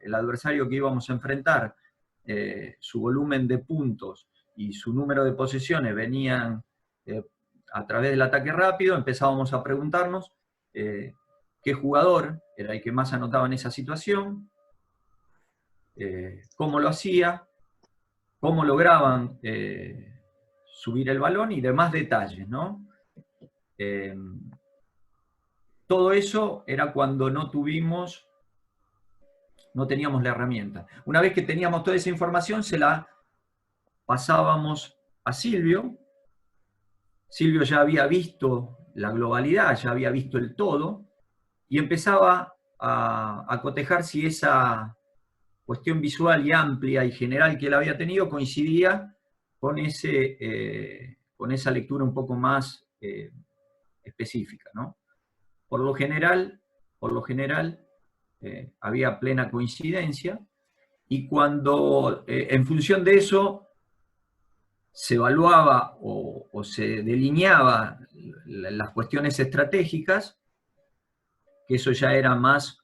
el adversario que íbamos a enfrentar, su volumen de puntos y su número de posesiones venían a través del ataque rápido, empezábamos a preguntarnos qué jugador era el que más anotaba en esa situación, cómo lo hacía, cómo lograban subir el balón y demás detalles, ¿no? Todo eso era cuando no teníamos la herramienta. Una vez que teníamos toda esa información, se la pasábamos a Silvio. Silvio ya había visto la globalidad, ya había visto el todo, y empezaba a cotejar si esa cuestión visual y amplia y general que él había tenido coincidía con esa lectura un poco más específica, ¿no? Por lo general, había plena coincidencia, y cuando en función de eso se evaluaba o se delineaba las cuestiones estratégicas, que eso ya era más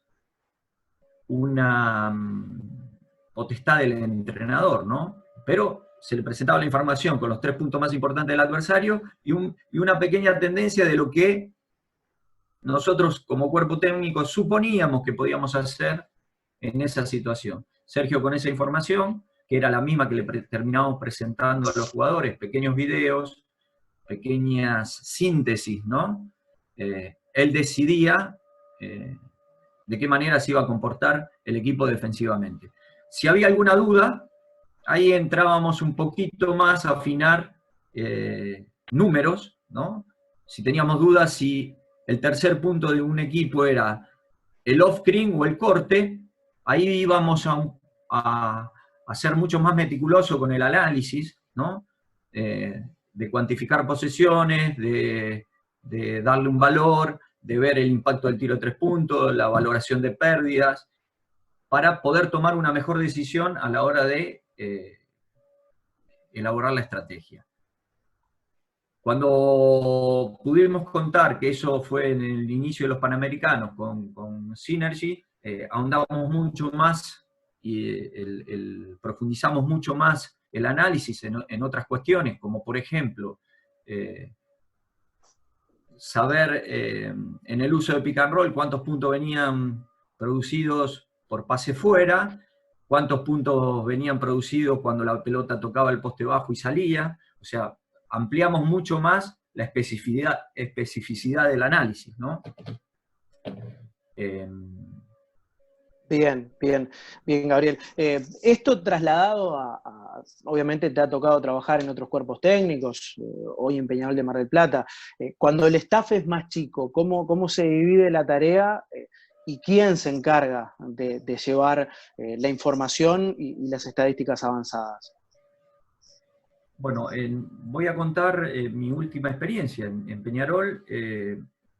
una potestad del entrenador, ¿no? Pero se le presentaba la información con los 3 puntos más importantes del adversario y una pequeña tendencia de lo que nosotros como cuerpo técnico suponíamos que podíamos hacer en esa situación. Sergio, con esa información, que era la misma que le terminábamos presentando a los jugadores, pequeños videos, pequeñas síntesis, ¿no? Él decidía de qué manera se iba a comportar el equipo defensivamente. Si había alguna duda, ahí entrábamos un poquito más a afinar números, ¿no? Si teníamos dudas si el tercer punto de un equipo era el off-screen o el corte, ahí íbamos a ser mucho más meticulosos con el análisis, ¿no? De cuantificar posesiones, de darle un valor, de ver el impacto del tiro de 3 puntos, la valoración de pérdidas, para poder tomar una mejor decisión a la hora de elaborar la estrategia. Cuando pudimos contar que eso fue en el inicio de los Panamericanos con Synergy, ahondamos mucho más y profundizamos mucho más el análisis en otras cuestiones, como por ejemplo, saber en el uso de pick and roll cuántos puntos venían producidos por pase fuera, cuántos puntos venían producidos cuando la pelota tocaba el poste bajo y salía. O sea, ampliamos mucho más la especificidad del análisis, ¿no? Bien, Gabriel. Esto trasladado obviamente te ha tocado trabajar en otros cuerpos técnicos, hoy en Peñarol de Mar del Plata. Cuando el staff es más chico, ¿cómo se divide la tarea y quién se encarga de llevar la información y las estadísticas avanzadas? Bueno, voy a contar mi última experiencia en Peñarol.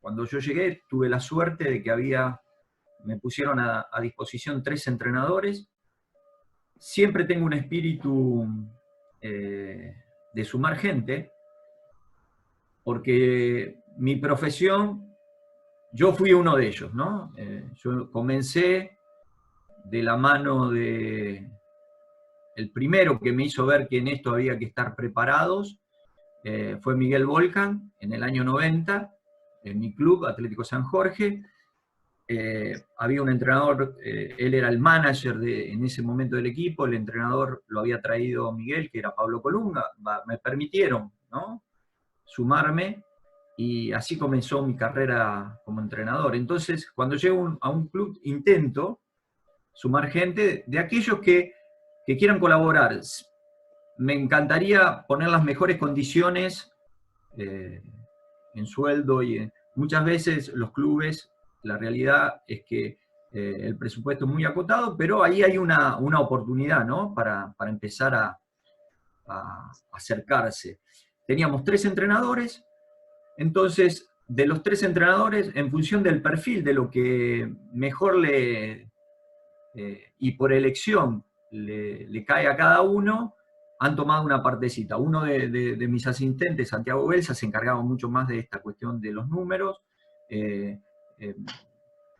Cuando yo llegué, tuve la suerte de que me pusieron a disposición 3 entrenadores. Siempre tengo un espíritu de sumar gente, porque mi profesión, yo fui uno de ellos, ¿no? Yo comencé de la mano de el primero que me hizo ver que en esto había que estar preparados, fue Miguel Volcan, en el año 90, en mi club, Atlético San Jorge. Había un entrenador, él era el manager en ese momento del equipo, el entrenador lo había traído Miguel, que era Pablo Colunga. Me permitieron, ¿no?, sumarme, y así comenzó mi carrera como entrenador. Entonces, cuando llego a un club, intento sumar gente de aquellos que quieran colaborar. Me encantaría poner las mejores condiciones en sueldo, y muchas veces los clubes, la realidad es que el presupuesto es muy acotado, pero ahí hay una oportunidad, ¿no?, para empezar a acercarse. Teníamos 3 entrenadores, entonces de los 3 entrenadores, en función del perfil, de lo que mejor y por elección le cae a cada uno, han tomado una partecita. Uno de mis asistentes, Santiago Belsa, se encargaba mucho más de esta cuestión de los números.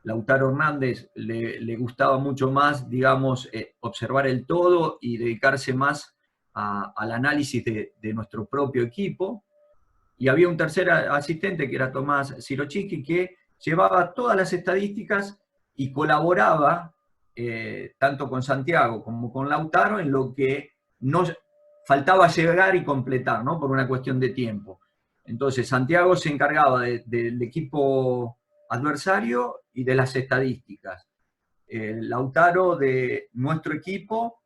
Lautaro Hernández le gustaba mucho más, digamos, observar el todo y dedicarse más al análisis de nuestro propio equipo. Y había un tercer asistente, que era Tomás Sirochiski, que llevaba todas las estadísticas y colaboraba tanto con Santiago como con Lautaro en lo que nos faltaba llegar y completar, ¿no? Por una cuestión de tiempo. Entonces, Santiago se encargaba del equipo adversario y de las estadísticas. Lautaro de nuestro equipo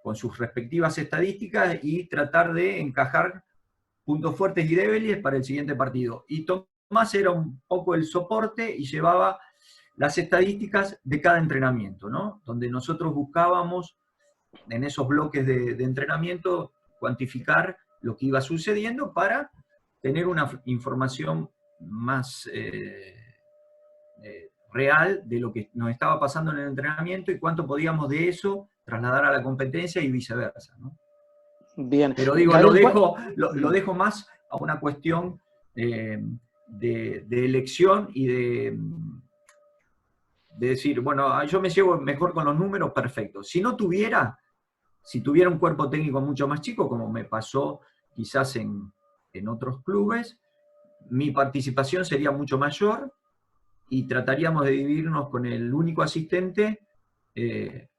con sus respectivas estadísticas y tratar de encajar puntos fuertes y débiles para el siguiente partido. Y Tomás era un poco el soporte y llevaba las estadísticas de cada entrenamiento, ¿no? Donde nosotros buscábamos en esos bloques de entrenamiento cuantificar lo que iba sucediendo para tener una información más real de lo que nos estaba pasando en el entrenamiento y cuánto podíamos de eso trasladar a la competencia y viceversa, ¿no? Bien. Pero digo, Gabriel, lo dejo más a una cuestión de elección y de decir, bueno, yo me llevo mejor con los números, perfecto. Si tuviera un cuerpo técnico mucho más chico, como me pasó quizás en otros clubes, mi participación sería mucho mayor y trataríamos de dividirnos con el único asistente,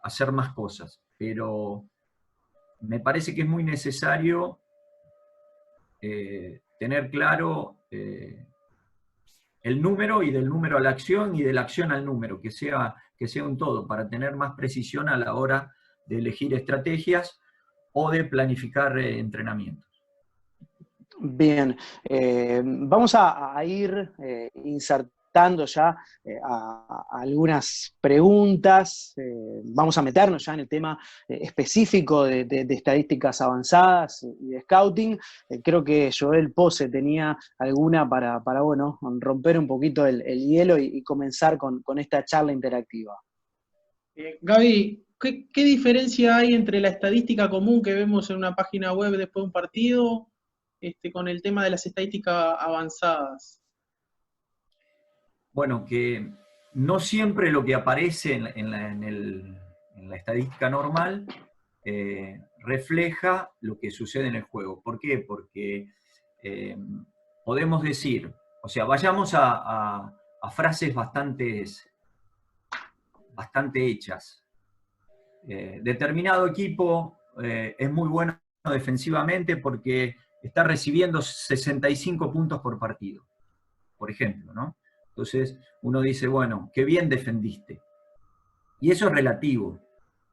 hacer más cosas. Pero me parece que es muy necesario tener claro el número, y del número a la acción, y de la acción al número, que sea un todo, para tener más precisión a la hora de elegir estrategias o de planificar entrenamientos. bien, vamos a ir insertando ya a algunas preguntas. Vamos a meternos ya en el tema específico de estadísticas avanzadas y de scouting. Creo que Joel Pose tenía alguna para bueno, romper un poquito el hielo y comenzar con esta charla interactiva. Gaby, ¿qué diferencia hay entre la estadística común que vemos en una página web después de un partido con el tema de las estadísticas avanzadas? Bueno, que no siempre lo que aparece en la estadística normal refleja lo que sucede en el juego. ¿Por qué? Porque podemos decir, o sea, vayamos a frases bastante hechas. Determinado equipo es muy bueno defensivamente porque está recibiendo 65 puntos por partido, por ejemplo, ¿no? Entonces uno dice, bueno, qué bien defendiste. Y eso es relativo,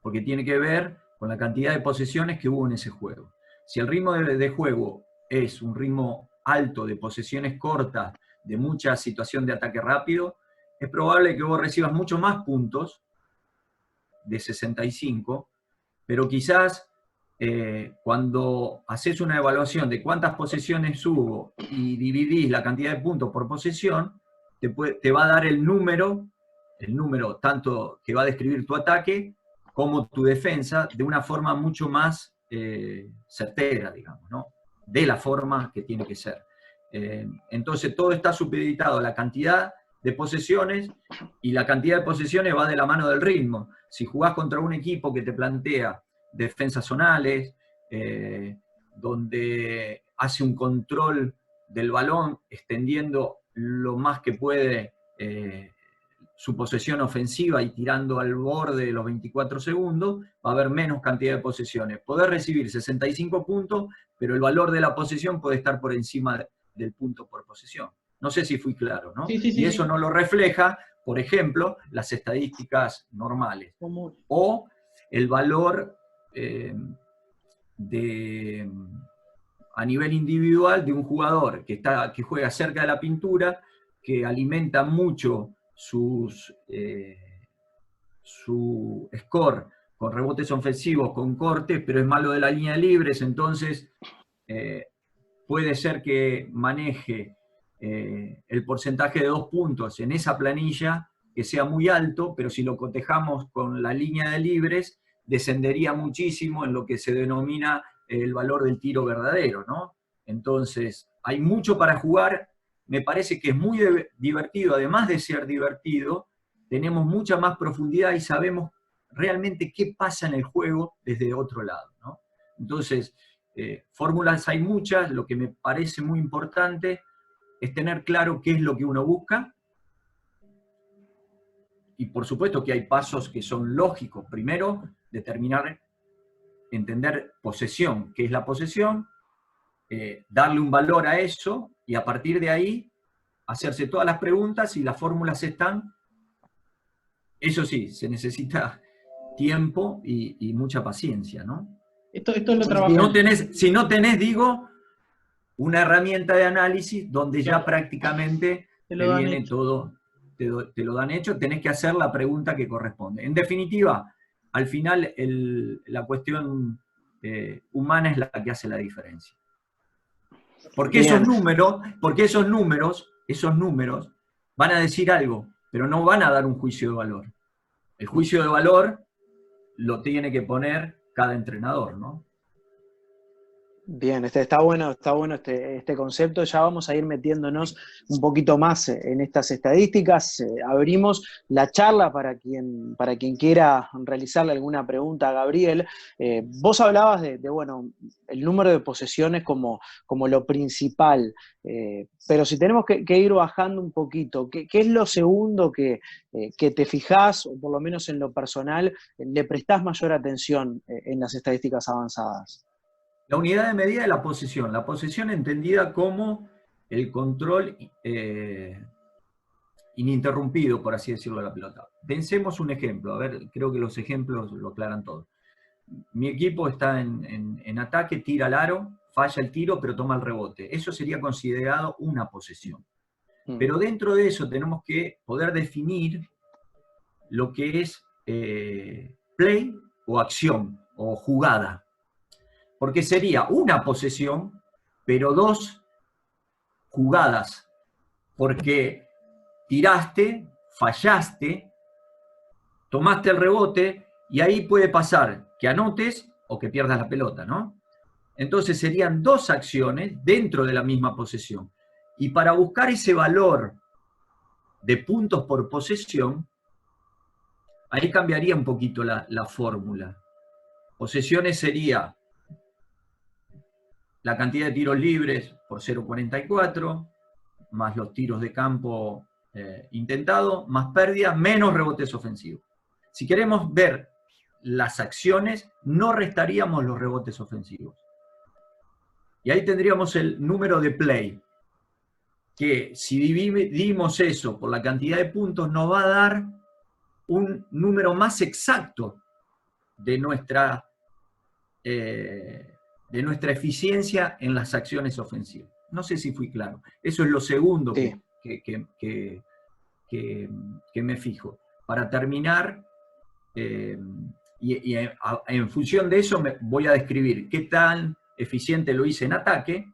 porque tiene que ver con la cantidad de posesiones que hubo en ese juego. Si el ritmo de juego es un ritmo alto, de posesiones cortas, de mucha situación de ataque rápido, es probable que vos recibas mucho más puntos de 65, pero quizás cuando haces una evaluación de cuántas posesiones hubo y dividís la cantidad de puntos por posesión, te va a dar el número tanto que va a describir tu ataque como tu defensa de una forma mucho más certera, digamos, ¿no? De la forma que tiene que ser. Entonces todo está supeditado a la cantidad de posesiones, y la cantidad de posesiones va de la mano del ritmo. Si jugás contra un equipo que te plantea defensas zonales, donde hace un control del balón, extendiendo lo más que puede su posesión ofensiva y tirando al borde de los 24 segundos, va a haber menos cantidad de posesiones. Podés recibir 65 puntos, pero el valor de la posesión puede estar por encima del punto por posesión. No sé si fui claro, ¿no? Sí, y eso no lo refleja, por ejemplo, las estadísticas normales. O el valor a nivel individual de un jugador que juega cerca de la pintura, que alimenta mucho su score con rebotes ofensivos, con cortes, pero es malo de la línea de libres, entonces puede ser que maneje el porcentaje de 2 puntos en esa planilla que sea muy alto, pero si lo cotejamos con la línea de libres, descendería muchísimo en lo que se denomina el valor del tiro verdadero, ¿no? Entonces, hay mucho para jugar. Me parece que es muy divertido, además de ser divertido, tenemos mucha más profundidad y sabemos realmente qué pasa en el juego desde otro lado, ¿no? Entonces, fórmulas hay muchas, lo que me parece muy importante es tener claro qué es lo que uno busca, y por supuesto que hay pasos que son lógicos. Primero, entender posesión, qué es la posesión, darle un valor a eso, y a partir de ahí hacerse todas las preguntas, y las fórmulas están. Eso sí, se necesita tiempo y mucha paciencia, ¿no? Esto lo Si trabajamos. no tenés, digo, una herramienta de análisis donde ya Claro. prácticamente Te te lo dan viene hecho. todo, te lo dan hecho, tenés que hacer la pregunta que corresponde. En definitiva, al final la cuestión humana es la que hace la diferencia. Porque Bien. esos números van a decir algo, pero no van a dar un juicio de valor. El juicio de valor lo tiene que poner cada entrenador, ¿no? Bien, está bueno este concepto. Ya vamos a ir metiéndonos un poquito más en estas estadísticas. Abrimos la charla para quien quiera realizarle alguna pregunta a Gabriel. Vos hablabas bueno, el número de posesiones como lo principal, pero si tenemos que ir bajando un poquito, ¿qué es lo segundo que te fijás, o por lo menos en lo personal, le prestás mayor atención en las estadísticas avanzadas? La unidad de medida es la posesión entendida como el control ininterrumpido, por así decirlo, de la pelota. Pensemos un ejemplo, a ver, creo que los ejemplos lo aclaran todo. Mi equipo está en ataque, tira al aro, falla el tiro, pero toma el rebote. Eso sería considerado una posesión. Pero dentro de eso tenemos que poder definir lo que es play o acción o jugada. Porque sería una posesión, pero dos jugadas. Porque tiraste, fallaste, tomaste el rebote, y ahí puede pasar que anotes o que pierdas la pelota, ¿no? Entonces serían dos acciones dentro de la misma posesión. Y para buscar ese valor de puntos por posesión, ahí cambiaría un poquito la fórmula. Posesiones sería la cantidad de tiros libres por 0,44, más los tiros de campo intentados, más pérdidas, menos rebotes ofensivos. Si queremos ver las acciones, no restaríamos los rebotes ofensivos. Y ahí tendríamos el número de play, que si dividimos eso por la cantidad de puntos, nos va a dar un número más exacto de nuestra eficiencia en las acciones ofensivas. No sé si fui claro. Eso es lo segundo Sí. que me fijo. Para terminar, y en función de eso voy a describir qué tan eficiente lo hice en ataque,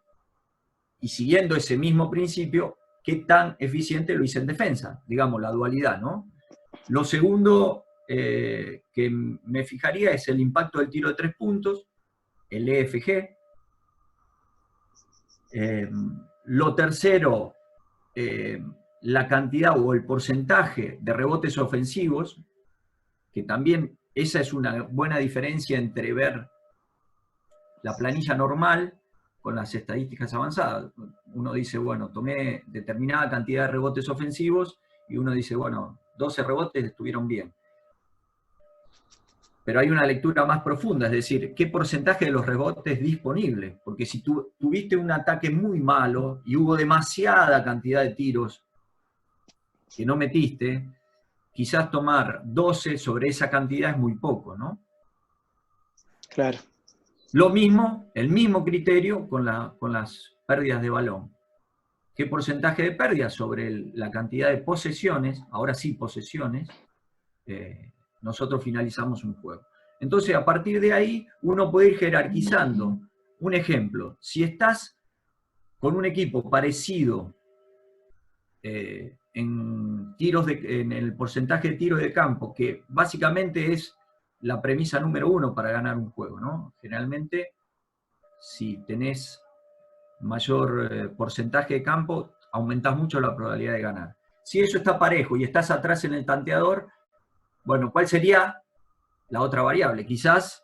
y siguiendo ese mismo principio, qué tan eficiente lo hice en defensa, digamos, la dualidad, ¿no? Lo segundo que me fijaría es el impacto del tiro de 3 puntos, el EFG. Lo tercero, la cantidad o el porcentaje de rebotes ofensivos, que también esa es una buena diferencia entre ver la planilla normal con las estadísticas avanzadas. Uno dice, bueno, tomé determinada cantidad de rebotes ofensivos, y uno dice, bueno, 12 rebotes estuvieron bien. Pero hay una lectura más profunda, es decir, ¿qué porcentaje de los rebotes disponible? Porque si tuviste un ataque muy malo y hubo demasiada cantidad de tiros que no metiste, quizás tomar 12 sobre esa cantidad es muy poco, ¿no? Claro. Lo mismo, el mismo criterio con las pérdidas de balón. ¿Qué porcentaje de pérdidas sobre la cantidad de posesiones? Ahora sí, posesiones. Nosotros finalizamos un juego. Entonces, a partir de ahí, uno puede ir jerarquizando. Un ejemplo, si estás con un equipo parecido en el porcentaje de tiros de campo, que básicamente es la premisa número 1 para ganar un juego, ¿no? Generalmente, si tenés mayor porcentaje de campo, aumentás mucho la probabilidad de ganar. Si eso está parejo y estás atrás en el tanteador, bueno, ¿cuál sería la otra variable? Quizás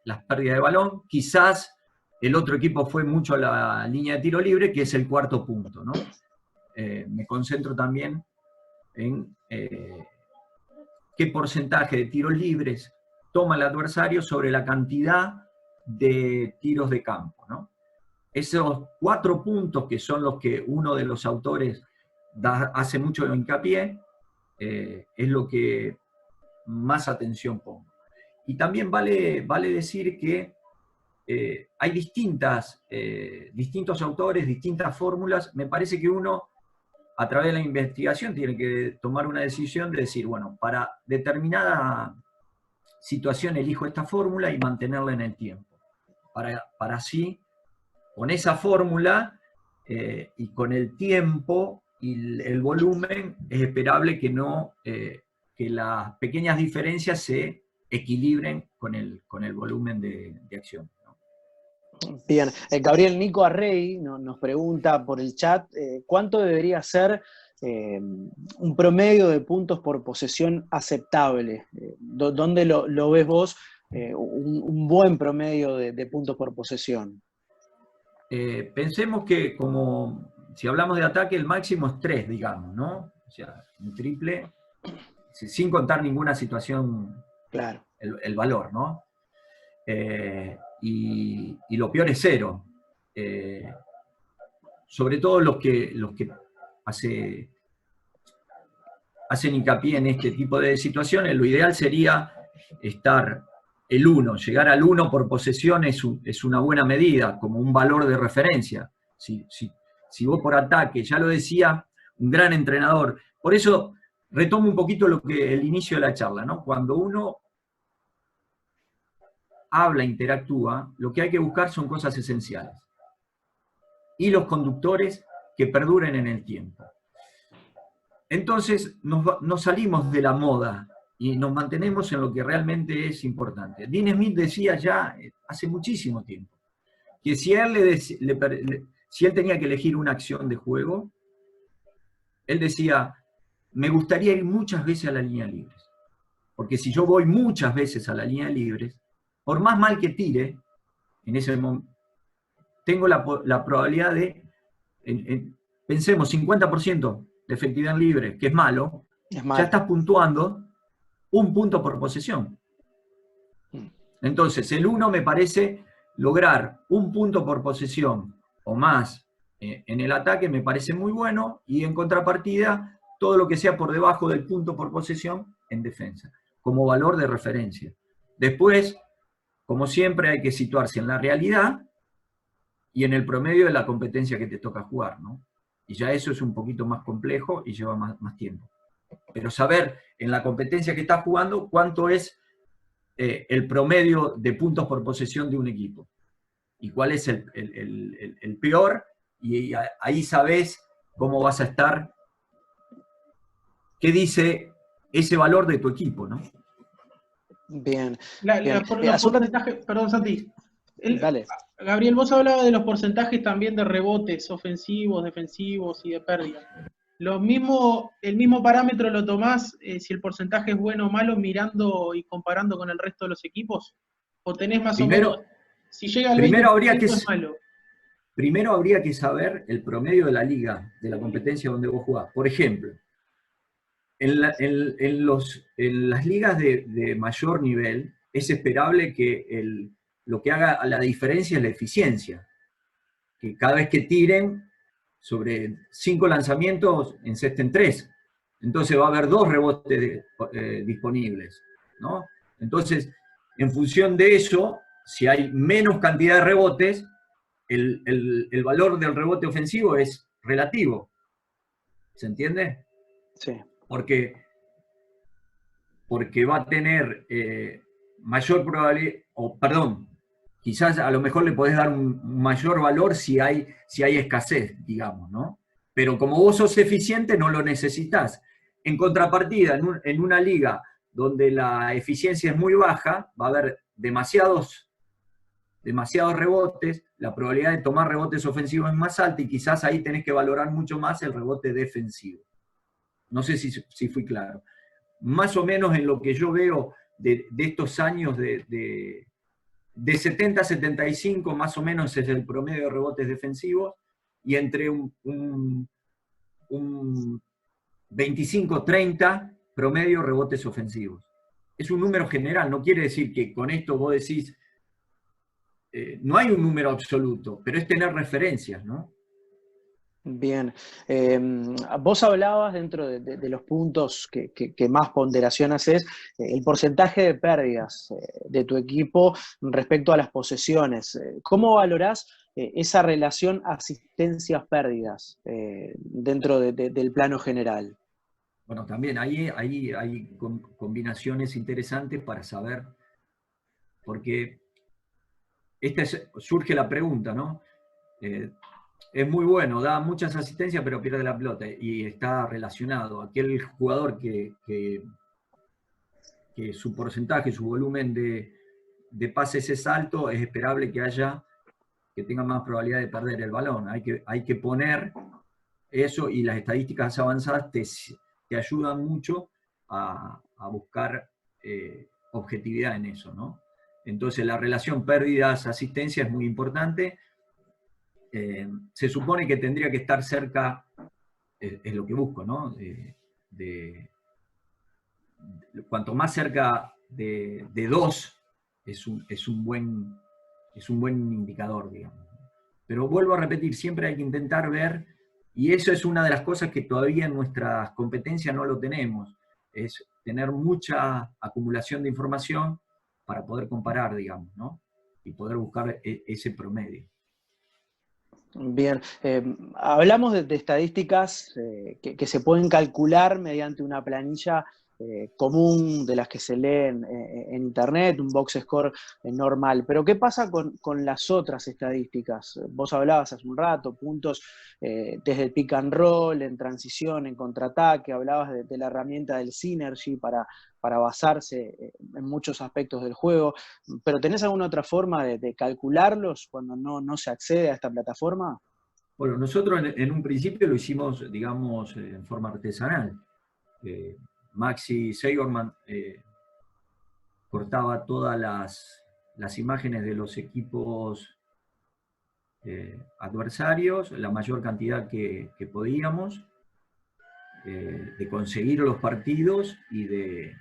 las pérdidas de balón, quizás el otro equipo fue mucho a la línea de tiro libre, que es el cuarto punto, ¿no? Me concentro también en qué porcentaje de tiros libres toma el adversario sobre la cantidad de tiros de campo, ¿no? Esos 4 puntos, que son los que uno de los autores hace mucho hincapié, es lo que más atención pongo. Y también vale decir que hay distintos autores, distintas fórmulas. Me parece que uno, a través de la investigación, tiene que tomar una decisión de decir, bueno, para determinada situación elijo esta fórmula y mantenerla en el tiempo. Para así, con esa fórmula y con el tiempo y el volumen, es esperable que las pequeñas diferencias se equilibren con el volumen de acción, ¿no? Bien, Gabriel, Nico Arrey nos pregunta por el chat, ¿cuánto debería ser un promedio de puntos por posesión aceptable? ¿Dónde lo ves vos un buen promedio de puntos por posesión? Pensemos que si hablamos de ataque, el máximo es 3, digamos, ¿no? O sea, un triple, sin contar ninguna situación, claro, el valor, ¿no? Y lo peor es 0. Sobre todo los que hacen hincapié en este tipo de situaciones, lo ideal sería estar el 1, llegar al 1 por posesión es una buena medida, como un valor de referencia. Si vos por ataque, ya lo decía un gran entrenador, por eso retomo un poquito el inicio de la charla, ¿no? Cuando uno habla, interactúa, lo que hay que buscar son cosas esenciales. Y los conductores que perduren en el tiempo. Entonces nos salimos de la moda y nos mantenemos en lo que realmente es importante. Dean Smith decía ya hace muchísimo tiempo que si él tenía que elegir una acción de juego, él decía, me gustaría ir muchas veces a la línea de libres. Porque si yo voy muchas veces a la línea de libres, por más mal que tire, en ese momento, tengo la probabilidad de, pensemos, 50% de efectividad en libre, que es malo, ya estás puntuando 1 punto por posesión. Entonces, el 1 me parece lograr 1 punto por posesión o más en el ataque me parece muy bueno, y en contrapartida, todo lo que sea por debajo del punto por posesión en defensa, como valor de referencia. Después, como siempre, hay que situarse en la realidad y en el promedio de la competencia que te toca jugar, ¿no? Y ya eso es un poquito más complejo y lleva más tiempo. Pero saber en la competencia que estás jugando cuánto es el promedio de puntos por posesión de un equipo. Y cuál es el peor, y ahí sabés cómo vas a estar, qué dice ese valor de tu equipo, ¿no? Bien. Los porcentajes, perdón, Santi. Dale. Gabriel, vos hablabas de los porcentajes también de rebotes ofensivos, defensivos y de pérdida. El mismo parámetro lo tomás si el porcentaje es bueno o malo mirando y comparando con el resto de los equipos, o tenés más o menos, si llega al 20% es malo. Primero habría que saber el promedio de la liga, de la competencia donde vos jugás. Por ejemplo, en las ligas de mayor nivel es esperable que lo que haga la diferencia es la eficiencia. Que cada vez que tiren, sobre 5 lanzamientos, encesten 3. Entonces va a haber 2 rebotes disponibles, ¿no? Entonces, en función de eso, si hay menos cantidad de rebotes, el valor del rebote ofensivo es relativo. ¿Se entiende? Sí. Porque va a tener mayor probabilidad, quizás a lo mejor le podés dar un mayor valor si hay escasez, digamos, ¿no? Pero como vos sos eficiente, no lo necesitas. En contrapartida, en una liga donde la eficiencia es muy baja, va a haber demasiados demasiados rebotes, la probabilidad de tomar rebotes ofensivos es más alta y quizás ahí tenés que valorar mucho más el rebote defensivo. No sé si fui claro. Más o menos en lo que yo veo de estos años de 70 a 75, más o menos es el promedio de rebotes defensivos, y entre un 25-30 promedio rebotes ofensivos. Es un número general, no quiere decir que con esto vos decís, no hay un número absoluto, pero es tener referencias, ¿no? Bien. Vos hablabas dentro de los puntos que más ponderación haces, el porcentaje de pérdidas de tu equipo respecto a las posesiones. ¿Cómo valorás esa relación asistencias-pérdidas dentro del plano general? Bueno, también ahí hay combinaciones interesantes para saber, porque surge la pregunta, ¿no? Es muy bueno, da muchas asistencias, pero pierde la pelota, y está relacionado. Aquel jugador que su porcentaje, su volumen de pases es alto, es esperable que tenga más probabilidad de perder el balón. Hay que poner eso, y las estadísticas avanzadas te ayudan mucho a buscar objetividad en eso, ¿no? Entonces la relación pérdidas-asistencia es muy importante. Se supone que tendría que estar cerca, es lo que busco, ¿no? Cuanto más cerca de 2 es un buen indicador, digamos. Pero vuelvo a repetir, siempre hay que intentar ver, y eso es una de las cosas que todavía en nuestras competencias no lo tenemos, es tener mucha acumulación de información para poder comparar, digamos, ¿no? Y poder buscar ese promedio. Bien, hablamos de estadísticas que se pueden calcular mediante una planilla común de las que se leen en Internet, un box score normal. Pero ¿qué pasa con las otras estadísticas? Vos hablabas hace un rato, puntos desde el pick and roll, en transición, en contraataque, hablabas de la herramienta del Synergy para basarse en muchos aspectos del juego, pero ¿tenés alguna otra forma de calcularlos cuando no se accede a esta plataforma? Bueno, nosotros en un principio lo hicimos, digamos, en forma artesanal. Maxi Seigerman cortaba todas las imágenes de los equipos adversarios, la mayor cantidad que podíamos, de conseguir los partidos y de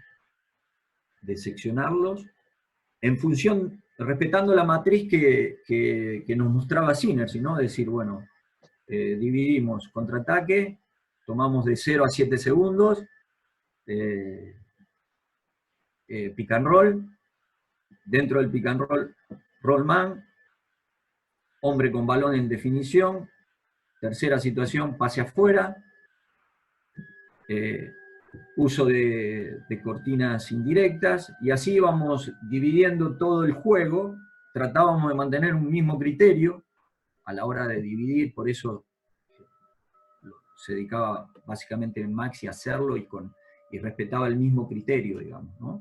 seccionarlos, en función, respetando la matriz que nos mostraba Synergy, ¿no? Es decir, bueno, dividimos contraataque, tomamos de 0 a 7 segundos, pick and roll, dentro del pick and roll, roll man, hombre con balón en definición, tercera situación, pase afuera, uso de cortinas indirectas, y así íbamos dividiendo todo el juego. Tratábamos de mantener un mismo criterio a la hora de dividir, por eso se dedicaba básicamente Maxi a hacerlo y respetaba el mismo criterio, digamos, ¿no?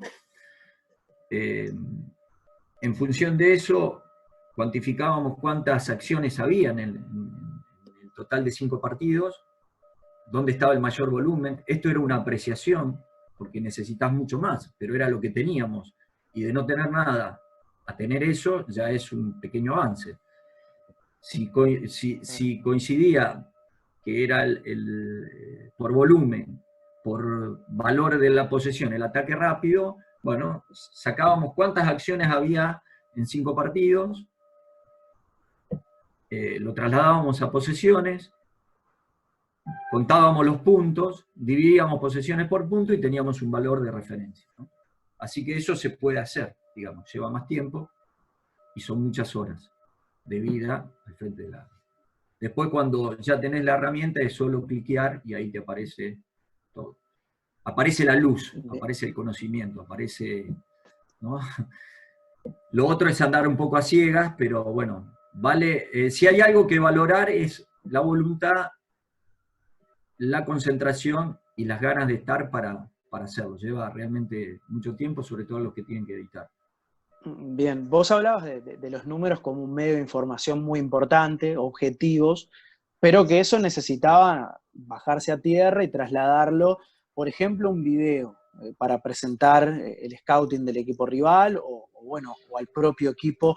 En función de eso, cuantificábamos cuántas acciones había en el total de 5 partidos, dónde estaba el mayor volumen. Esto era una apreciación, porque necesitas mucho más, pero era lo que teníamos. Y de no tener nada a tener eso, ya es un pequeño avance. Si coincidía que era por volumen, por valor de la posesión, el ataque rápido, bueno, sacábamos cuántas acciones había en 5 partidos, lo trasladábamos a posesiones, contábamos los puntos, dividíamos posesiones por punto y teníamos un valor de referencia, ¿no? Así que eso se puede hacer, digamos, lleva más tiempo y son muchas horas de vida al frente de la... Después, cuando ya tenés la herramienta, es solo cliquear y ahí te aparece todo. Aparece la luz, aparece el conocimiento, aparece, ¿no? Lo otro es andar un poco a ciegas, pero bueno, vale. Si hay algo que valorar es la voluntad, la concentración y las ganas de estar para hacerlo. Lleva realmente mucho tiempo, sobre todo los que tienen que editar. Bien, vos hablabas de los números como un medio de información muy importante, objetivos, pero que eso necesitaba bajarse a tierra y trasladarlo, por ejemplo, un video para presentar el scouting del equipo rival bueno, o al propio equipo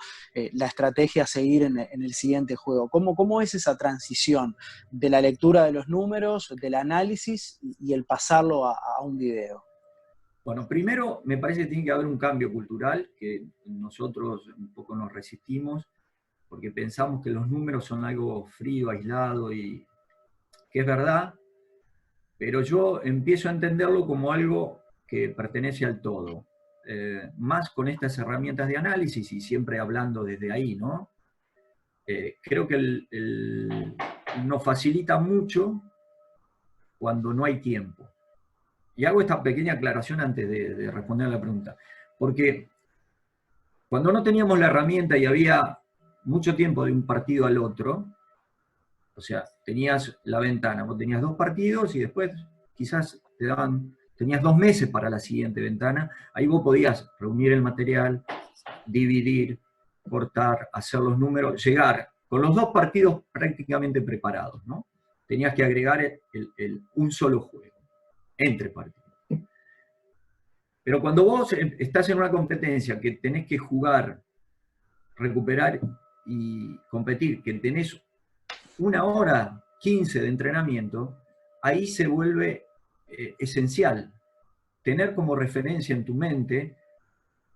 la estrategia a seguir en el siguiente juego. ¿Cómo es esa transición de la lectura de los números, del análisis y el pasarlo a un video? Bueno, primero me parece que tiene que haber un cambio cultural, que nosotros un poco nos resistimos, porque pensamos que los números son algo frío, aislado, y que es verdad, pero yo empiezo a entenderlo como algo que pertenece al todo. Más con estas herramientas de análisis y siempre hablando desde ahí, ¿no? Creo que nos facilita mucho cuando no hay tiempo. Y hago esta pequeña aclaración antes de responder a la pregunta. Porque cuando no teníamos la herramienta y había mucho tiempo de un partido al otro, o sea, tenías la ventana, vos tenías 2 partidos y después quizás tenías 2 meses para la siguiente ventana, ahí vos podías reunir el material, dividir, cortar, hacer los números, llegar con los 2 partidos prácticamente preparados, ¿no? Tenías que agregar un solo juego, entre partidos. Pero cuando vos estás en una competencia que tenés que jugar, recuperar y competir, que tenés 1 hora 15 de entrenamiento, ahí se vuelve esencial tener como referencia en tu mente,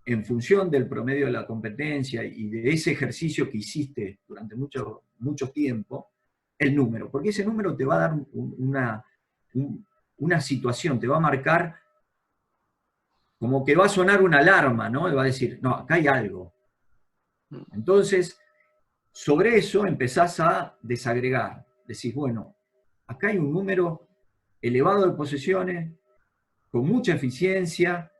en función del promedio de la competencia y de ese ejercicio que hiciste durante mucho tiempo, el número, porque ese número te va a dar una situación, te va a marcar como que va a sonar una alarma, ¿no? Y va a decir, no, acá hay algo. Entonces, sobre eso empezás a desagregar. Decís, bueno, acá hay un número elevado de posesiones, con mucha eficiencia.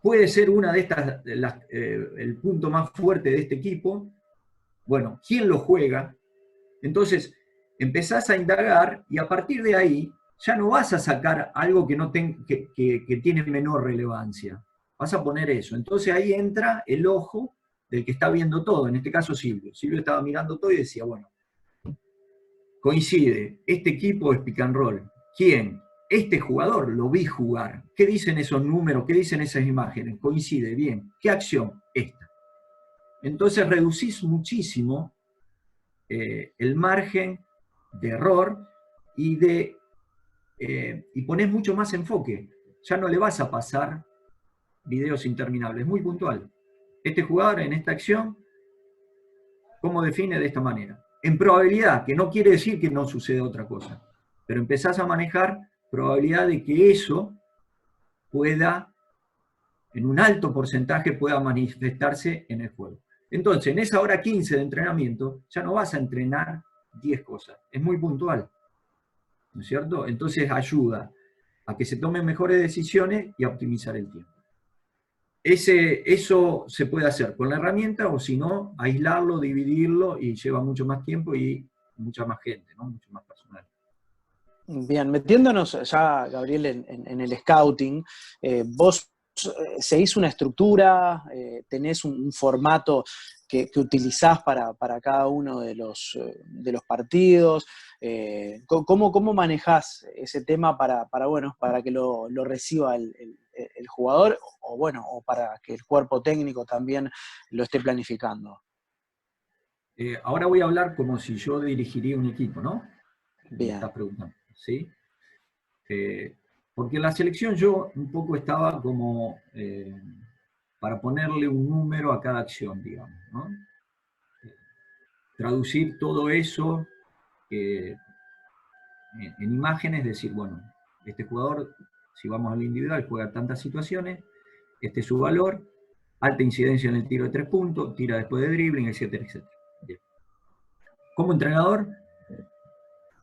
Puede ser una de estas, el punto más fuerte de este equipo. Bueno, ¿quién lo juega? Entonces, empezás a indagar y a partir de ahí ya no vas a sacar algo que tiene menor relevancia. Vas a poner eso. Entonces ahí entra el ojo del que está viendo todo, en este caso Silvio. Silvio estaba mirando todo y decía, bueno, coincide, este equipo es pick and roll. ¿Quién? Este jugador lo vi jugar. ¿Qué dicen esos números? ¿Qué dicen esas imágenes? Coincide, bien. ¿Qué acción? Esta. Entonces reducís muchísimo el margen de error y ponés mucho más enfoque. Ya no le vas a pasar videos interminables, muy puntual. Este jugador en esta acción, ¿cómo define de esta manera? En probabilidad, que no quiere decir que no suceda otra cosa, pero empezás a manejar probabilidad de que eso pueda, en un alto porcentaje, pueda manifestarse en el juego. Entonces, en esa hora 15 de entrenamiento, ya no vas a entrenar 10 cosas, es muy puntual, ¿no es cierto? Entonces ayuda a que se tomen mejores decisiones y a optimizar el tiempo. Eso se puede hacer con la herramienta o si no, aislarlo, dividirlo y lleva mucho más tiempo y mucha más gente, ¿no? Mucho más personal. Bien, metiéndonos ya, Gabriel, en el scouting, vos seguís una estructura, tenés un formato que utilizás para cada uno de los partidos. ¿Cómo manejás ese tema para que lo reciba el jugador o para que el cuerpo técnico también lo esté planificando? Ahora voy a hablar como si yo dirigiría un equipo, ¿no? Me Bien. estás preguntando, ¿sí? Porque en la selección yo un poco estaba como para ponerle un número a cada acción, digamos, ¿no? Traducir todo eso en imágenes, decir, bueno, este jugador, si vamos al individual, juega tantas situaciones, este es su valor, alta incidencia en el tiro de 3 puntos, tira después de dribbling, etcétera, etcétera. Bien. Como entrenador,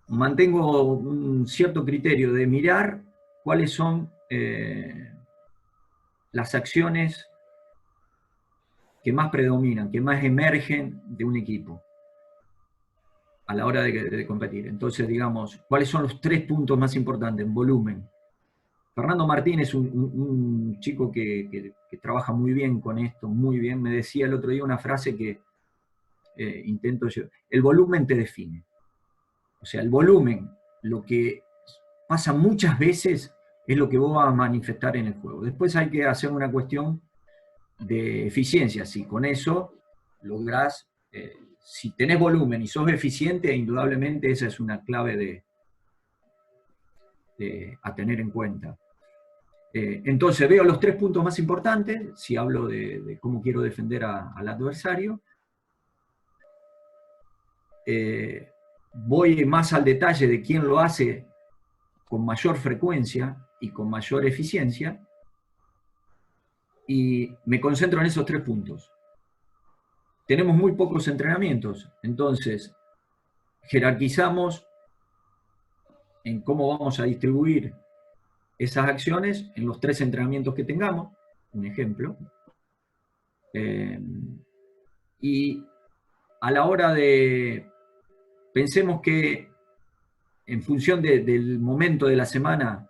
mantengo un cierto criterio de mirar cuáles son las acciones que más predominan, que más emergen de un equipo a la hora de competir. Entonces, digamos, ¿cuáles son los 3 puntos más importantes en volumen? Fernando Martínez, un chico que trabaja muy bien con esto, muy bien, me decía el otro día una frase que intento yo. El volumen te define. O sea, el volumen, lo que pasa muchas veces, es lo que vos vas a manifestar en el juego. Después hay que hacer una cuestión de eficiencia. Si con eso lográs, si tenés volumen y sos eficiente, indudablemente esa es una clave a tener en cuenta. Entonces veo los 3 puntos más importantes, si hablo de cómo quiero defender al adversario. Voy más al detalle de quién lo hace con mayor frecuencia y con mayor eficiencia, y me concentro en esos 3 puntos. Tenemos muy pocos entrenamientos, entonces jerarquizamos en cómo vamos a distribuir esas acciones en los 3 entrenamientos que tengamos, un ejemplo. Y a la hora de, pensemos que en función del momento de la semana,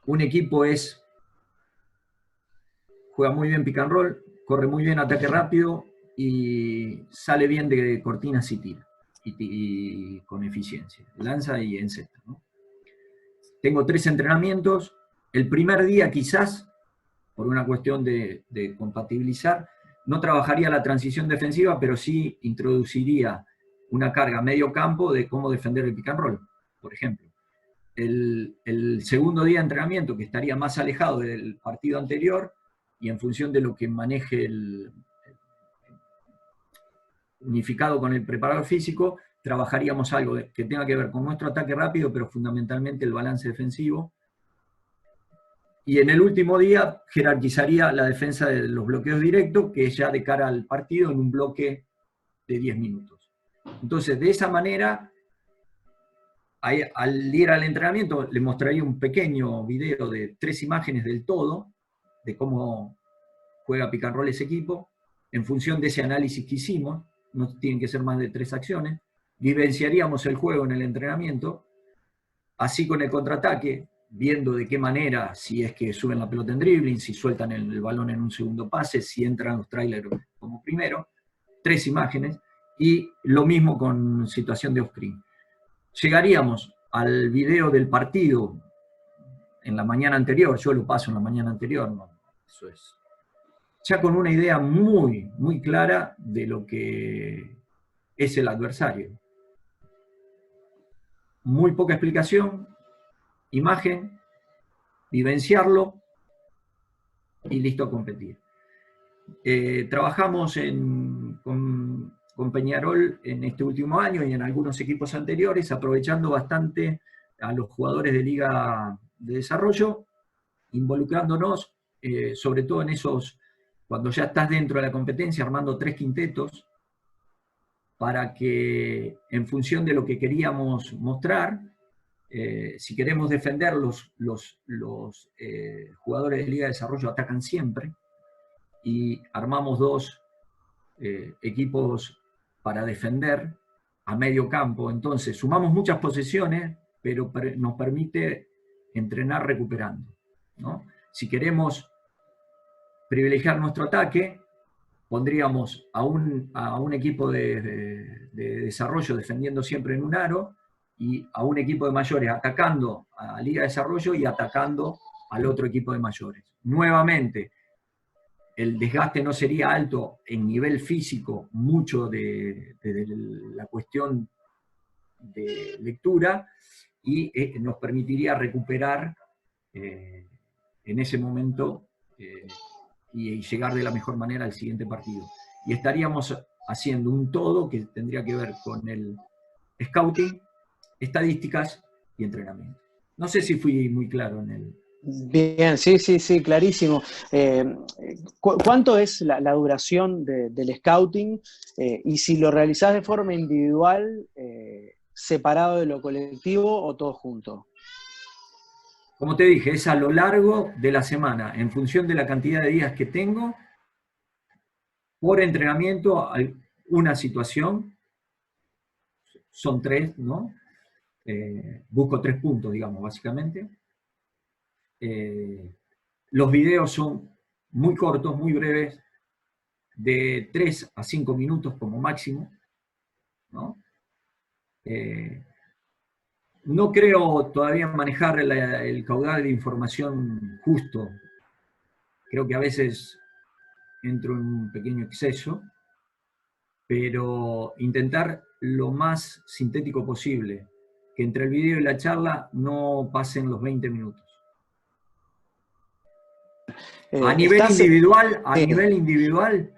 un equipo juega muy bien pick and roll, corre muy bien ataque rápido y sale bien de cortinas y tira, y con eficiencia, lanza y encesta, ¿no? Tengo 3 entrenamientos. El primer día quizás, por una cuestión de compatibilizar, no trabajaría la transición defensiva, pero sí introduciría una carga a medio campo de cómo defender el pick and roll, por ejemplo. El segundo día de entrenamiento, que estaría más alejado del partido anterior, y en función de lo que maneje unificado con el preparador físico, trabajaríamos algo que tenga que ver con nuestro ataque rápido, pero fundamentalmente el balance defensivo. Y en el último día jerarquizaría la defensa de los bloqueos directos, que es ya de cara al partido en un bloque de 10 minutos. Entonces, de esa manera, al ir al entrenamiento, le mostraría un pequeño video de 3 imágenes del todo, de cómo juega pick and roll ese equipo, en función de ese análisis que hicimos, no tienen que ser más de 3 acciones, vivenciaríamos el juego en el entrenamiento, así con el contraataque, viendo de qué manera, si es que suben la pelota en dribbling, si sueltan el balón en un segundo pase, si entran los trailers como primero, 3 imágenes, y lo mismo con situación de off-screen. Llegaríamos al video del partido en la mañana anterior, yo lo paso en la mañana anterior, no, eso es ya con una idea muy, muy clara de lo que es el adversario. Muy poca explicación, imagen, vivenciarlo y listo a competir. Trabajamos con Peñarol en este último año y en algunos equipos anteriores, aprovechando bastante a los jugadores de Liga de Desarrollo, involucrándonos sobre todo en esos, cuando ya estás dentro de la competencia, armando 3 quintetos, para que en función de lo que queríamos mostrar, si queremos defender, los jugadores de Liga de Desarrollo atacan siempre, y armamos 2 equipos para defender a medio campo. Entonces sumamos muchas posesiones, pero nos permite entrenar recuperando, ¿no? Si queremos privilegiar nuestro ataque, pondríamos a un equipo de desarrollo defendiendo siempre en un aro, y a un equipo de mayores atacando a Liga de Desarrollo y atacando al otro equipo de mayores. Nuevamente, el desgaste no sería alto en nivel físico, mucho de la cuestión de lectura, y nos permitiría recuperar en ese momento y llegar de la mejor manera al siguiente partido. Y estaríamos haciendo un todo que tendría que ver con el scouting, estadísticas y entrenamiento. No sé si fui muy claro en el... Bien, sí, clarísimo. ¿Cuánto es la duración del scouting? Y si lo realizás de forma individual, separado de lo colectivo o todo junto. Como te dije, es a lo largo de la semana, en función de la cantidad de días que tengo, por entrenamiento, una situación, son 3, ¿no? Busco 3 puntos, digamos, básicamente. los videos son muy cortos, muy breves, de 3 a 5 minutos como máximo, ¿no? No creo todavía manejar el caudal de información justo. Creo que a veces entro en un pequeño exceso, pero intentar lo más sintético posible, que entre el video y la charla no pasen los 20 minutos. A nivel individual,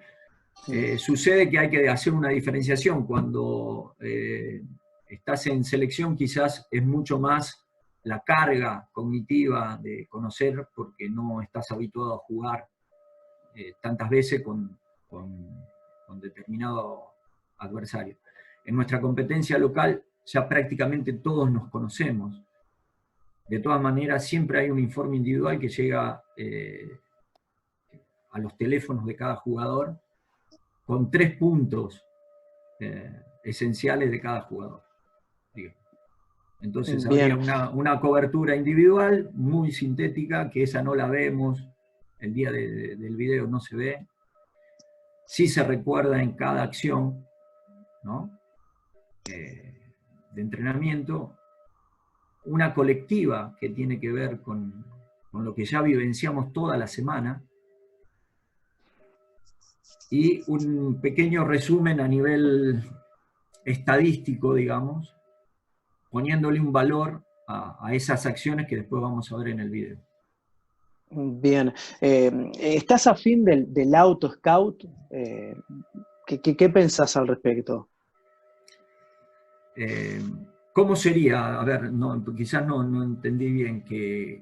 sucede que hay que hacer una diferenciación. Cuando estás en selección, quizás es mucho más la carga cognitiva de conocer, porque no estás habituado a jugar tantas veces con determinado adversario. En nuestra competencia local ya prácticamente todos nos conocemos. De todas maneras, siempre hay un informe individual que llega a los teléfonos de cada jugador con 3 puntos esenciales de cada jugador. Entonces habría una cobertura individual muy sintética, que esa no la vemos, el día del video no se ve. Sí se recuerda en cada acción, ¿no? De entrenamiento, una colectiva que tiene que ver con lo que ya vivenciamos toda la semana, y un pequeño resumen a nivel estadístico, digamos, poniéndole un valor a esas acciones que después vamos a ver en el video. Bien. ¿Estás afín del auto scout? ¿Qué pensás al respecto? ¿Cómo sería? A ver, quizás no entendí bien que...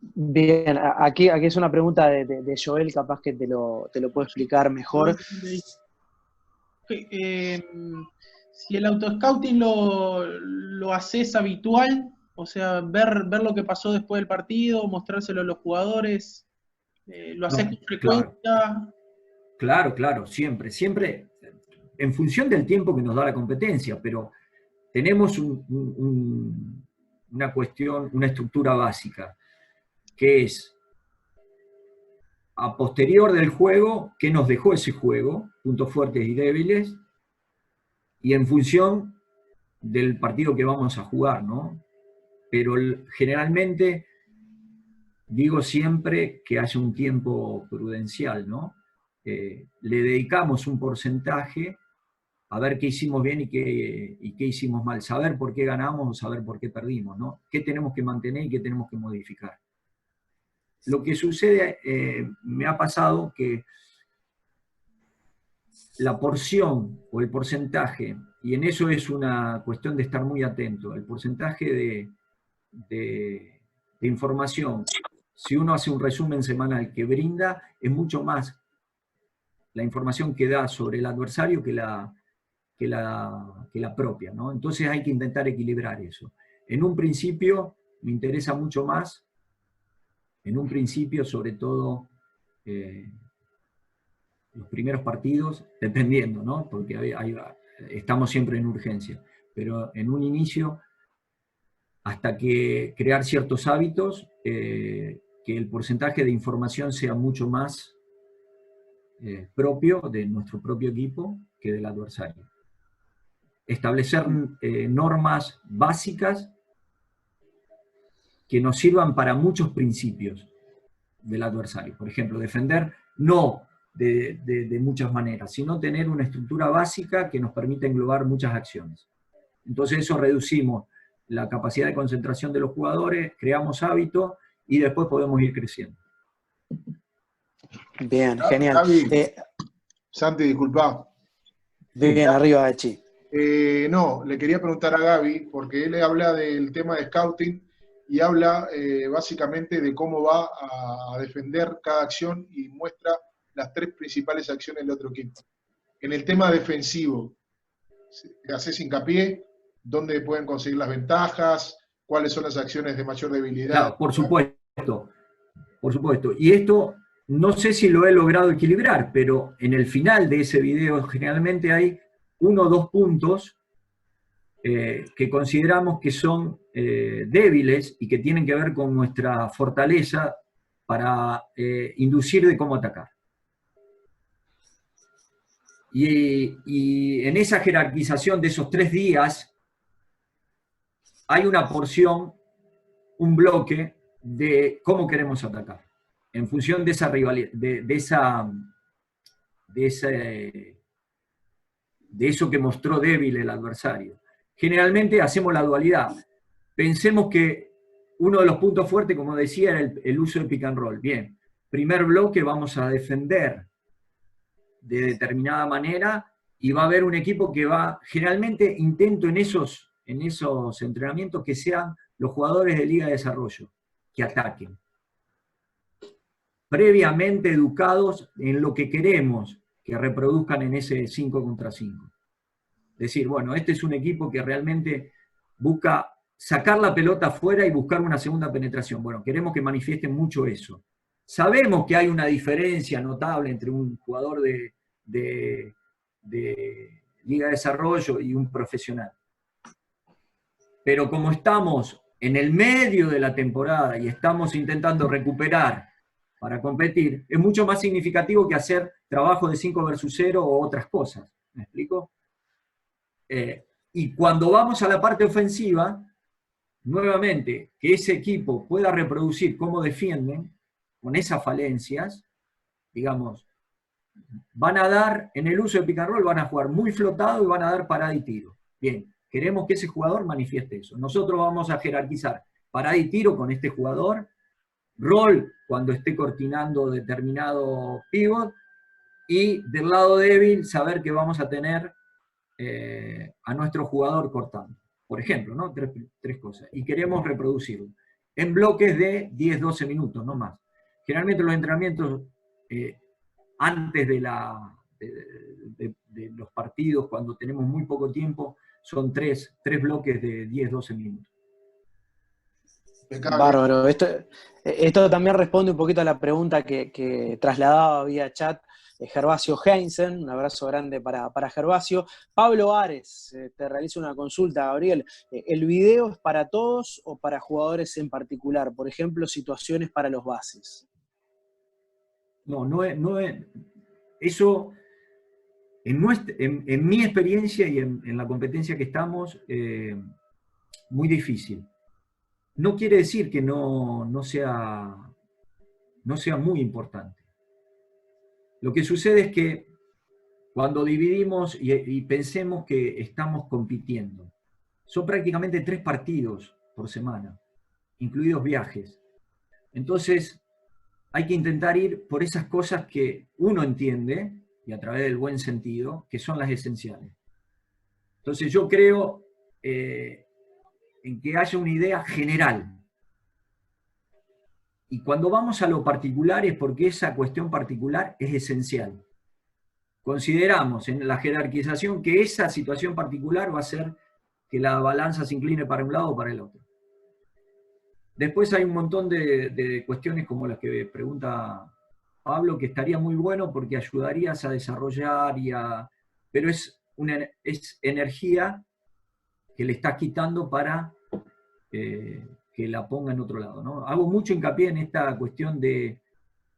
Bien, aquí es una pregunta de Joel, capaz que te lo puedo explicar mejor. Si el auto-scouting lo haces habitual, o sea, ver lo que pasó después del partido, mostrárselo a los jugadores, ¿lo haces con frecuencia? Claro, siempre, en función del tiempo que nos da la competencia, pero tenemos una cuestión, una estructura básica, que es, a posterior del juego, qué nos dejó ese juego, puntos fuertes y débiles, y en función del partido que vamos a jugar, ¿no? Pero generalmente digo siempre que haya un tiempo prudencial, ¿no? Le dedicamos un porcentaje a ver qué hicimos bien y qué hicimos mal, saber por qué ganamos o saber por qué perdimos, ¿no? Qué tenemos que mantener y qué tenemos que modificar. Lo que sucede, me ha pasado que la porción o el porcentaje, y en eso es una cuestión de estar muy atento, el porcentaje de información, si uno hace un resumen semanal que brinda, es mucho más la información que da sobre el adversario que la propia, ¿no? Entonces hay que intentar equilibrar eso. En un principio me interesa mucho más, sobre todo los primeros partidos, dependiendo, ¿no? Porque estamos siempre en urgencia, pero en un inicio, hasta que crear ciertos hábitos, que el porcentaje de información sea mucho más propio de nuestro propio equipo que del adversario. Establecer normas básicas que nos sirvan para muchos principios del adversario. Por ejemplo, defender no de muchas maneras, sino tener una estructura básica que nos permita englobar muchas acciones. Entonces eso reducimos la capacidad de concentración de los jugadores, creamos hábitos y después podemos ir creciendo. Bien, genial. Santi, disculpa. Bien, arriba, Echi. No, le quería preguntar a Gaby, porque él habla del tema de scouting y habla básicamente de cómo va a defender cada acción y muestra las 3 principales acciones del otro equipo. En el tema defensivo, ¿haces hincapié? ¿Dónde pueden conseguir las ventajas? ¿Cuáles son las acciones de mayor debilidad? Claro, por supuesto. Y esto, no sé si lo he logrado equilibrar, pero en el final de ese video generalmente hay 1 o 2 puntos que consideramos que son débiles y que tienen que ver con nuestra fortaleza para inducir de cómo atacar. Y en esa jerarquización de esos 3 días hay una porción, un bloque de cómo queremos atacar, en función de esa rivalidad, de eso que mostró débil el adversario. Generalmente hacemos la dualidad. Pensemos que uno de los puntos fuertes, como decía, era el uso de pick and roll. Bien, primer bloque vamos a defender de determinada manera y va a haber un equipo que va, generalmente intento en esos entrenamientos que sean los jugadores de Liga de Desarrollo, que ataquen. Previamente educados en lo que queremos que reproduzcan en ese 5 contra 5. Es decir, bueno, este es un equipo que realmente busca sacar la pelota afuera y buscar una segunda penetración. Bueno, queremos que manifiesten mucho eso. Sabemos que hay una diferencia notable entre un jugador de Liga de Desarrollo y un profesional. Pero como estamos en el medio de la temporada y estamos intentando recuperar para competir, es mucho más significativo que hacer trabajo de 5 versus 0 o otras cosas. ¿Me explico? Y cuando vamos a la parte ofensiva, nuevamente, que ese equipo pueda reproducir cómo defienden, con esas falencias, digamos, van a dar, en el uso de pick and roll, van a jugar muy flotado y van a dar parada y tiro. Bien, queremos que ese jugador manifieste eso. Nosotros vamos a jerarquizar parada y tiro con este jugador, roll cuando esté cortinando determinado pivot, y del lado débil saber que vamos a tener a nuestro jugador cortando. Por ejemplo, ¿no? Tres cosas. Y queremos reproducirlo. En bloques de 10-12 minutos, no más. Generalmente los entrenamientos antes de los partidos, cuando tenemos muy poco tiempo, son tres bloques de 10-12 minutos. Bárbaro. Esto también responde un poquito a la pregunta que trasladaba vía chat Gervasio Heinzen. Un abrazo grande para Gervasio. Pablo Ares te realiza una consulta, Gabriel. ¿El video es para todos o para jugadores en particular? Por ejemplo, situaciones para los bases. No es. Eso, en mi experiencia y en la competencia que estamos, muy difícil. No quiere decir que no sea muy importante. Lo que sucede es que cuando dividimos y pensemos que estamos compitiendo, son prácticamente 3 partidos por semana, incluidos viajes. Entonces, hay que intentar ir por esas cosas que uno entiende, y a través del buen sentido, que son las esenciales. Entonces yo creo en que haya una idea general. Y cuando vamos a lo particular es porque esa cuestión particular es esencial. Consideramos en la jerarquización que esa situación particular va a hacer que la balanza se incline para un lado o para el otro. Después hay un montón de cuestiones como las que pregunta Pablo, que estaría muy bueno porque ayudarías a desarrollar pero es energía que le estás quitando para que la ponga en otro lado, ¿no? Hago mucho hincapié en esta cuestión de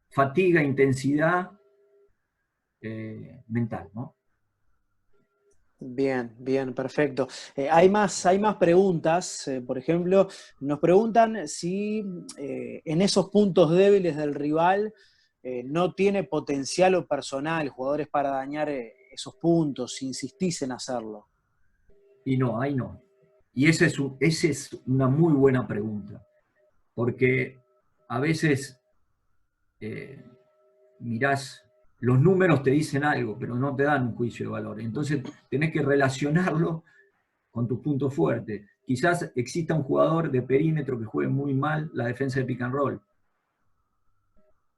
fatiga, intensidad mental, ¿no? Bien, perfecto. Hay más preguntas. Por ejemplo, nos preguntan si en esos puntos débiles del rival no tiene potencial o personal, jugadores para dañar esos puntos, si insistís en hacerlo. Y no, ahí no. Y esa es una muy buena pregunta, porque a veces mirás, los números te dicen algo, pero no te dan un juicio de valor. Entonces tenés que relacionarlo con tus puntos fuertes. Quizás exista un jugador de perímetro que juegue muy mal la defensa de pick and roll,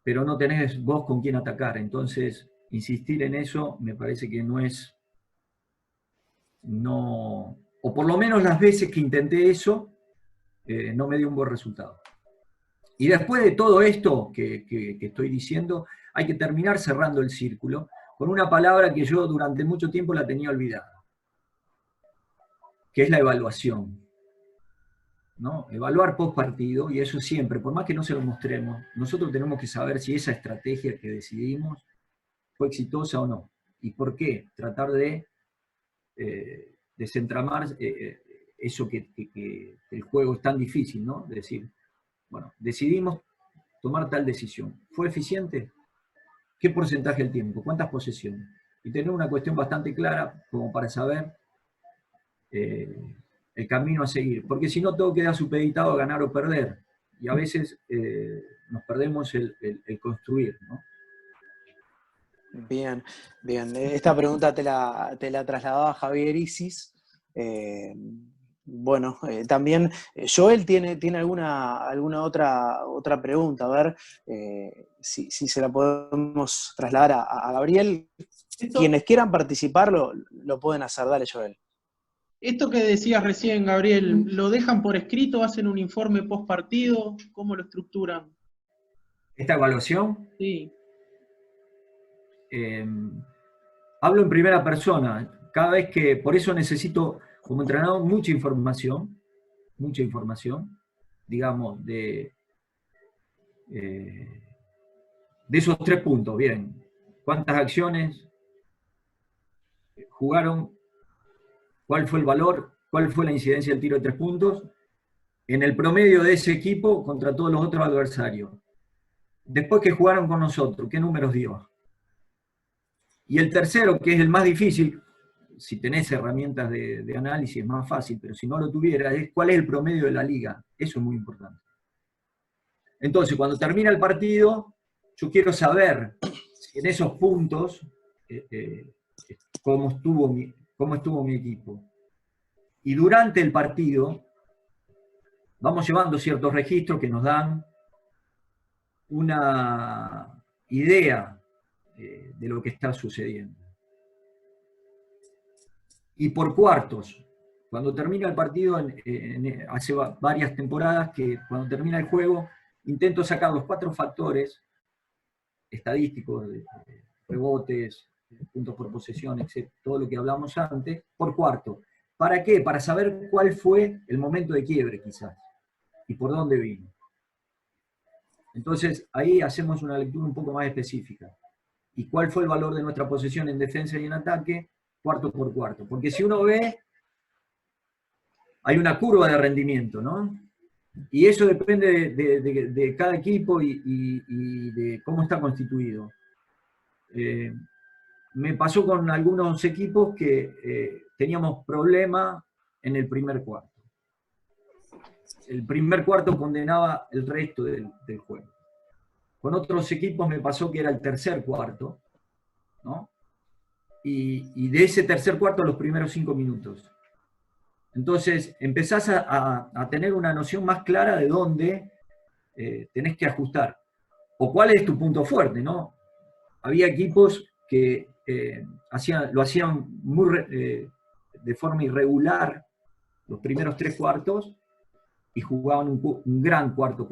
pero no tenés vos con quién atacar. Entonces, insistir en eso me parece que o por lo menos las veces que intenté eso, no me dio un buen resultado. Y después de todo esto que estoy diciendo, hay que terminar cerrando el círculo con una palabra que yo durante mucho tiempo la tenía olvidada, que es la evaluación, ¿no? Evaluar post partido, y eso siempre, por más que no se lo mostremos, nosotros tenemos que saber si esa estrategia que decidimos fue exitosa o no. ¿Y por qué? Tratar de desentramar eso que el juego es tan difícil, ¿no? Es decir, bueno, decidimos tomar tal decisión. ¿Fue eficiente? ¿Qué porcentaje del tiempo? ¿Cuántas posesiones? Y tener una cuestión bastante clara como para saber el camino a seguir. Porque si no, todo queda supeditado a ganar o perder. Y a veces nos perdemos el construir, ¿no? Bien, bien. Esta pregunta te la trasladaba Javier Isis. Bueno, también Joel tiene alguna otra pregunta, a ver si se la podemos trasladar a Gabriel. Quienes quieran participar lo pueden hacer. Dale, Joel. Esto que decías recién, Gabriel, ¿lo dejan por escrito? ¿Hacen un informe post partido? ¿Cómo lo estructuran? ¿Esta evaluación? Sí. Hablo en primera persona. Cada vez que, por eso necesito, como entrenador, mucha información, digamos, de esos 3 puntos. Bien, ¿cuántas acciones jugaron? ¿Cuál fue el valor? ¿Cuál fue la incidencia del tiro de 3 puntos? En el promedio de ese equipo contra todos los otros adversarios. Después que jugaron con nosotros, ¿qué números dio? Y el tercero, que es el más difícil, si tenés herramientas de análisis es más fácil, pero si no lo tuviera, es cuál es el promedio de la liga. Eso es muy importante. Entonces, cuando termina el partido, yo quiero saber si en esos puntos cómo estuvo mi equipo. Y durante el partido vamos llevando ciertos registros que nos dan una idea de lo que está sucediendo. Y por cuartos, cuando termina el partido, hace varias temporadas que cuando termina el juego, intento sacar los 4 factores estadísticos, de rebotes, puntos por posesión, etc., todo lo que hablamos antes, por cuarto. ¿Para qué? Para saber cuál fue el momento de quiebre, quizás, y por dónde vino. Entonces, ahí hacemos una lectura un poco más específica. ¿Y cuál fue el valor de nuestra posesión en defensa y en ataque? Cuarto por cuarto. Porque si uno ve, hay una curva de rendimiento, ¿no? Y eso depende de cada equipo y de cómo está constituido. Me pasó con algunos equipos que teníamos problemas en el primer cuarto. El primer cuarto condenaba el resto del juego. Con otros equipos me pasó que era el tercer cuarto, ¿no? Y de ese tercer cuarto los primeros 5 minutos. Entonces empezás a tener una noción más clara de dónde tenés que ajustar. O cuál es tu punto fuerte, ¿no? Había equipos que lo hacían de forma irregular los primeros 3 cuartos y jugaban un gran cuarto.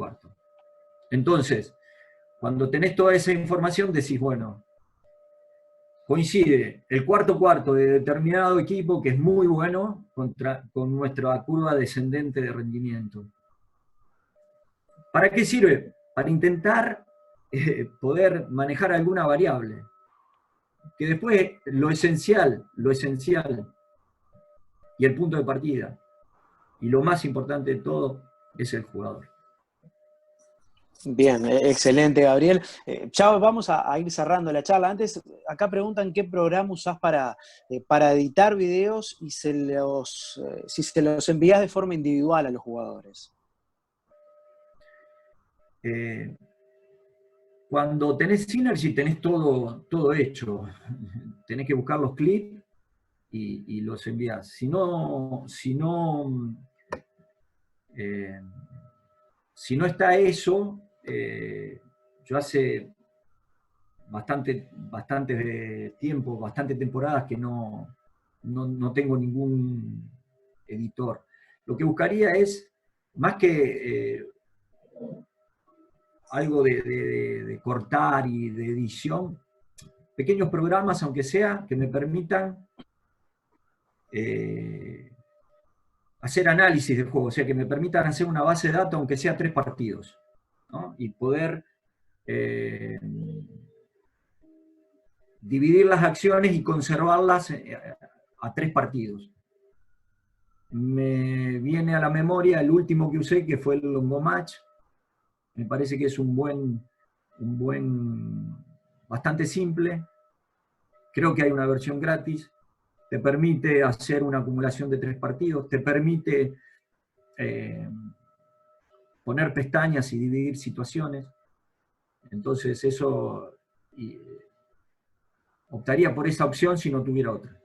Entonces, cuando tenés toda esa información, decís, bueno, coincide el cuarto de determinado equipo que es muy bueno con nuestra curva descendente de rendimiento. ¿Para qué sirve? Para intentar poder manejar alguna variable. Que después lo esencial y el punto de partida y lo más importante de todo es el jugador. Bien, excelente, Gabriel. Ya vamos a ir cerrando la charla. Antes, acá preguntan qué programa usás para editar videos y si se los envías de forma individual a los jugadores. Cuando tenés Synergy tenés todo hecho. Tenés que buscar los clips y los envías. Si no está eso, yo hace bastante tiempo, bastantes temporadas que no tengo ningún editor. Lo que buscaría es, más que algo de cortar y de edición, pequeños programas, aunque sea, que me permitan hacer análisis de juego, o sea, que me permitan hacer una base de datos, aunque sea 3 partidos, ¿no? Y poder dividir las acciones y conservarlas a 3 partidos. Me viene a la memoria el último que usé, que fue el Longomatch. Me parece que es bastante simple. Creo que hay una versión gratis. Te permite hacer una acumulación de 3 partidos, te permite poner pestañas y dividir situaciones. Entonces eso, optaría por esa opción si no tuviera otra.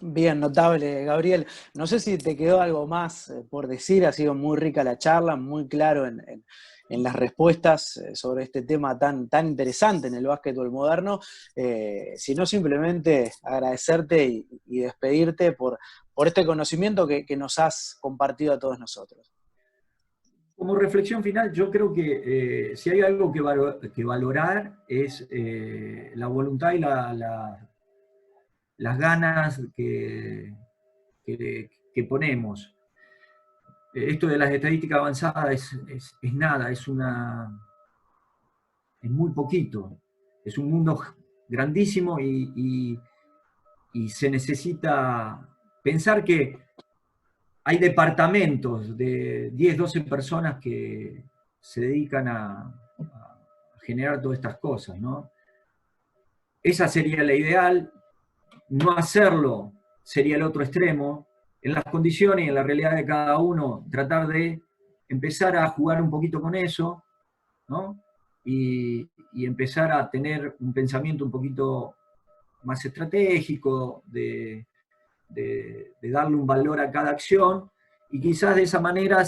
Bien, notable, Gabriel. No sé si te quedó algo más por decir, ha sido muy rica la charla, muy claro en las respuestas sobre este tema tan interesante en el básquetbol moderno, sino simplemente agradecerte y despedirte por este conocimiento que nos has compartido a todos nosotros. Como reflexión final, yo creo que si hay algo que valorar es la voluntad y las ganas que ponemos. Esto de las estadísticas avanzadas es nada, es muy poquito. Es un mundo grandísimo y se necesita pensar que hay departamentos de 10, 12 personas que se dedican a generar todas estas cosas, ¿no? Esa sería la ideal. No hacerlo sería el otro extremo. En las condiciones y en la realidad de cada uno, tratar de empezar a jugar un poquito con eso, ¿no? Y empezar a tener un pensamiento un poquito más estratégico, de darle un valor a cada acción, y quizás de esa manera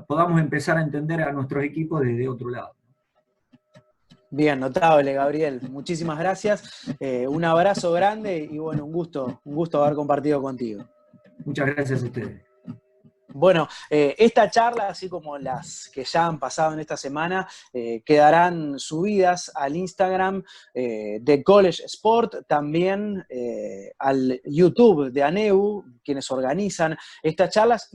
podamos empezar a entender a nuestros equipos desde otro lado. Bien, notable, Gabriel. Muchísimas gracias. Un abrazo grande y bueno, un gusto haber compartido contigo. Muchas gracias a ustedes. Bueno, esta charla, así como las que ya han pasado en esta semana, quedarán subidas al Instagram de College Sport, también al YouTube de ANEU, quienes organizan estas charlas.